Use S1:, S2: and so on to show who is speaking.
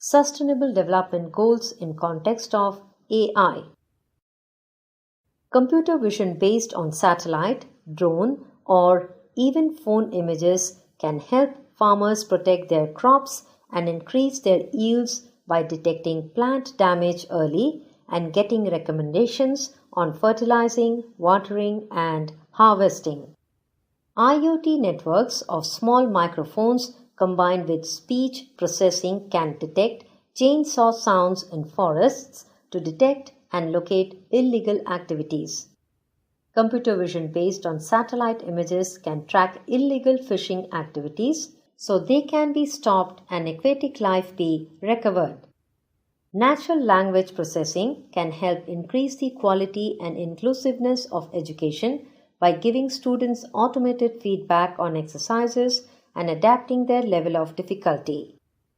S1: Sustainable Development Goals in context of AI. Computer vision based on satellite, drone, or even phone images can help farmers protect their crops and increase their yields by detecting plant damage early and getting recommendations on fertilizing, watering, and harvesting. IoT networks of small microphones combined with speech processing can detect chainsaw sounds in forests to detect and locate illegal activities. Computer vision based on satellite images can track illegal fishing activities so they can be stopped and aquatic life be recovered. Natural language processing can help increase the quality and inclusiveness of education by giving students automated feedback on exercises and adapting their level of difficulty.